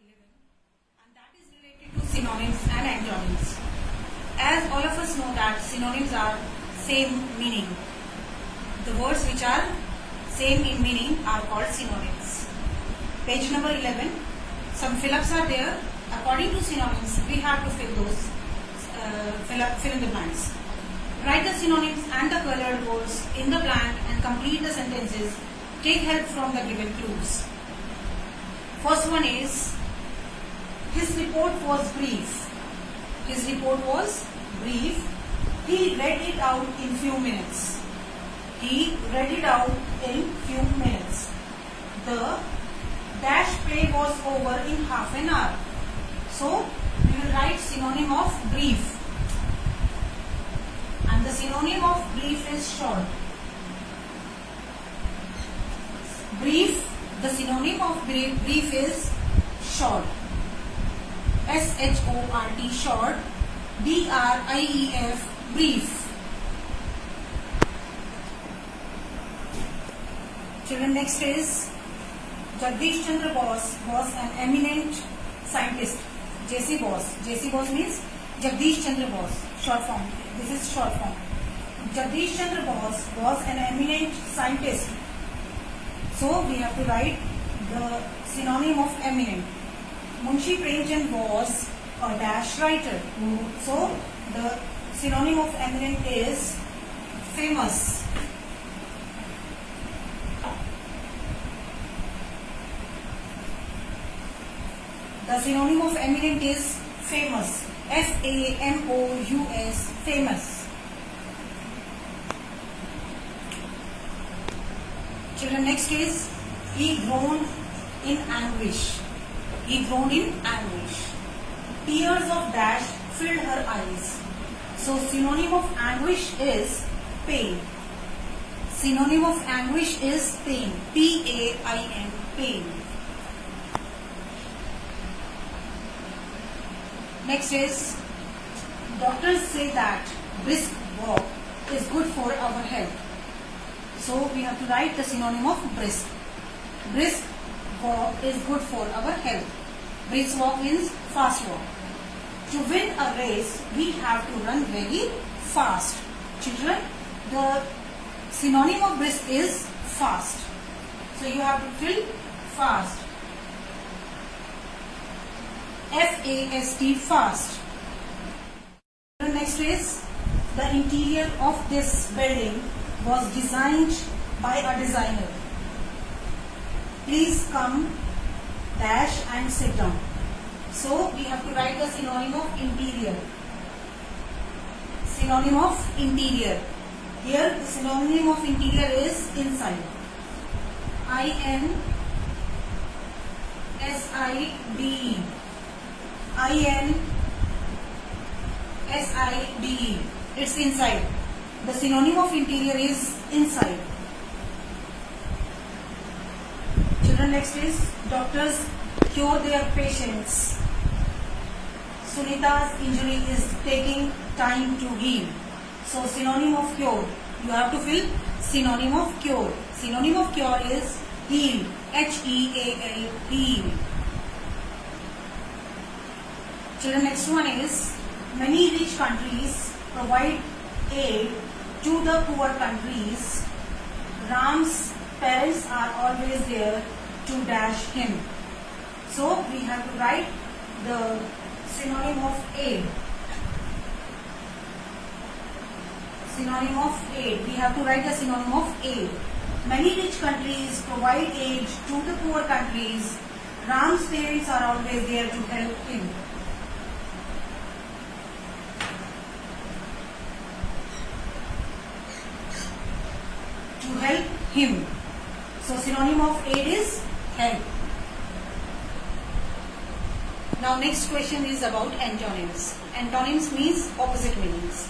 11, and that is related to synonyms and antonyms. As all of us know that synonyms are same meaning. The words which are same in meaning are called synonyms. Page number 11. Some fill-ups are there. According to synonyms, we have to fill those, fill in the blanks. Write the synonyms and the colored words in the blank and complete the sentences. Take help from the given clues. First one is, his report was brief. His report was brief. He read it out in few minutes. He read it out in few minutes. The dash play was over in half an hour. So, we will write synonym of brief. And the synonym of brief is short. Brief, the synonym of brief is short. S-H-O-R-T, short. B-R-I-E-F, brief. Children, next is Jagdish Chandra Bose was an eminent scientist. J.C. Bose. J.C. Bose means Jagdish Chandra Bose. Short form. This is short form. Jagdish Chandra Bose was an eminent scientist. So we have to write the synonym of eminent. Munshi Premchand was a dash writer. So the synonym of eminent is famous. The synonym of eminent is famous. F-A-M-O-U-S, famous. Children, next is, he groaned in anguish. He groaned in anguish. Tears of dash filled her eyes. So synonym of anguish is pain. Synonym of anguish is pain. P-A-I-N, pain. Next is, doctors say that brisk walk is good for our health. So we have to write the synonym of brisk. Brisk walk is good for our health. Brisk walk means fast walk. To win a race, we have to run very fast. Children, the synonym of brisk is fast. So you have to fill fast. F-A-S-T, fast. Next is, the interior of this building was designed by a designer. Please come, dash and sit down. So we have to write the synonym of interior. Synonym of interior. Here the synonym of interior is inside. I-N-S-I-D-E. I-N-S-I-D-E. It's inside. The synonym of interior is inside. Children, next is, doctors cure their patients. Sunita's injury is taking time to heal. So synonym of cure. You have to fill synonym of cure. Synonym of cure is heal. H-E-A-L, heal. Children, next one is, many rich countries provide aid to the poor countries. Ram's parents are always there to dash him. So we have to write the synonym of aid. Synonym of aid. We have to write the synonym of aid. Many rich countries provide aid to the poor countries. Ram's parents are always there to help him. To help him. So synonym of aid is help. Now next question is about antonyms. Antonyms means opposite meanings.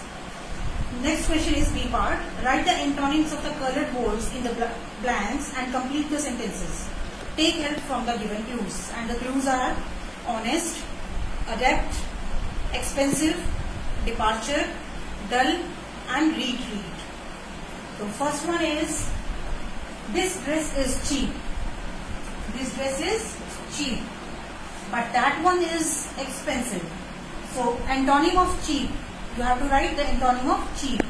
Next question is B part. Write the antonyms of the colored words in the blanks and complete the sentences. Take help from the given clues. And the clues are honest, adept, expensive, departure, dull and retreat. The first one is, this dress is cheap. This dress is cheap. but that one is expensive. So antonym of cheap, you have to write the antonym of cheap.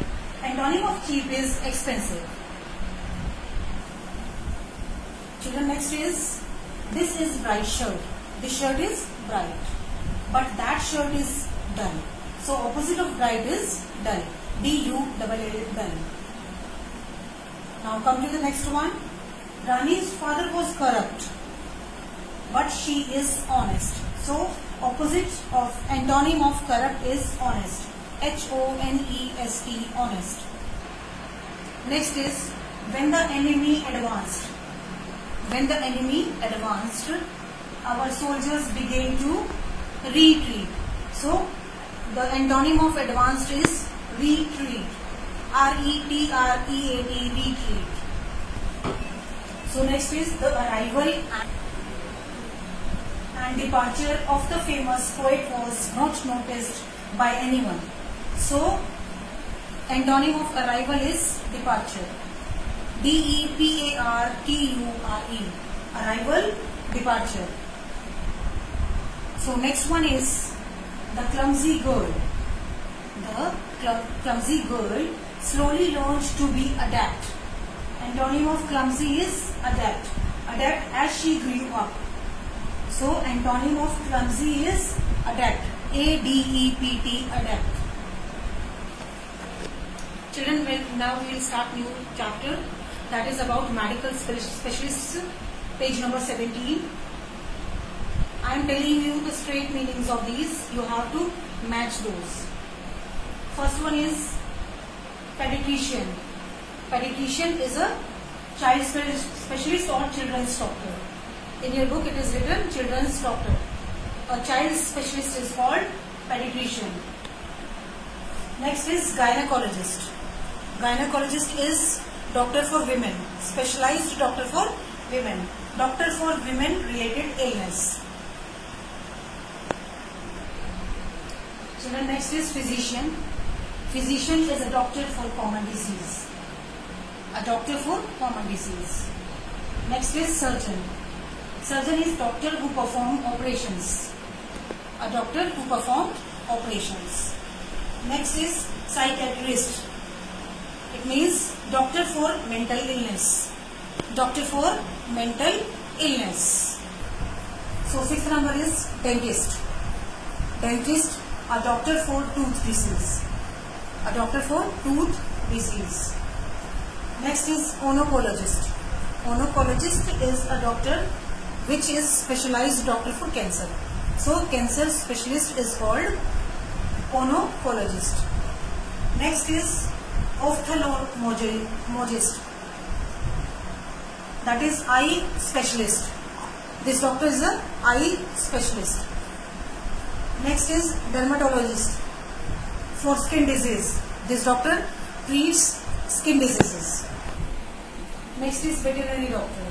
Antonym of cheap is expensive. Children, next is, this is bright shirt. This shirt is bright, but that shirt is dull. So opposite of bright is dull. D-U-L-L, dull. Now come to the next one. Rani's father was corrupt, but she is honest. So opposite of antonym of corrupt is honest. H-O-N-E-S-T, honest. Next is, when the enemy advanced. When the enemy advanced, our soldiers began to retreat. So the antonym of advanced is retreat. R-E-T-R-E-A-T, retreat. So next is the arrival and departure of the famous poet was not noticed by anyone. So antonym of arrival is departure. D-E-P-A-R-T-U-R-E. Arrival, departure. So next one is the clumsy girl. The clumsy girl slowly learned to be adept. Antonym of clumsy is adept. Adept as she grew up. So antonym of clumsy is adept. A-D-E-P-T, adept. Children, now we will start new chapter, that is about medical specialists, page number 17. I am telling you the straight meanings of these. You have to match those. First one is pediatrician. Pediatrician is a child specialist or children's doctor. In your book it is written children's doctor. A child specialist is called pediatrician. Next is gynecologist. Gynecologist is doctor for women, specialized doctor for women, doctor for women related illness. Children, next is physician. Physician is a doctor for common disease. A doctor for common disease. Next is surgeon. Surgeon is doctor who perform operations. A doctor who perform operations. Next is psychiatrist. It means doctor for mental illness. Doctor for mental illness. So sixth number is dentist. Dentist, a doctor for tooth disease. A doctor for tooth disease. Next is oncologist. Oncologist is a doctor which is specialized doctor for cancer. So cancer specialist is called oncologist. Next is ophthalmologist. That is eye specialist. This doctor is a eye specialist. Next is dermatologist for skin disease. This doctor treats skin diseases. Next is veterinary doctor.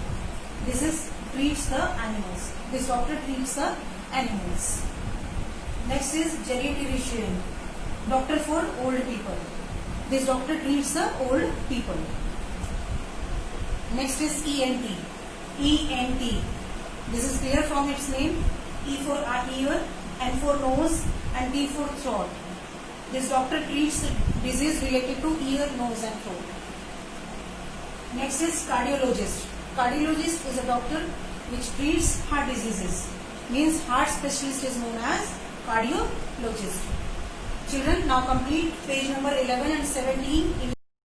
This is treats the animals. This doctor treats the animals. Next is geriatrician. Doctor for old people. This doctor treats the old people. Next is ENT. ENT. This is clear from its name. E for ear, N for nose, and T for throat. This doctor treats disease related to ear, nose, and throat. Next is cardiologist. Cardiologist is a doctor which treats heart diseases. Means heart specialist is known as cardiologist. Children, now complete page number 11 and 17 in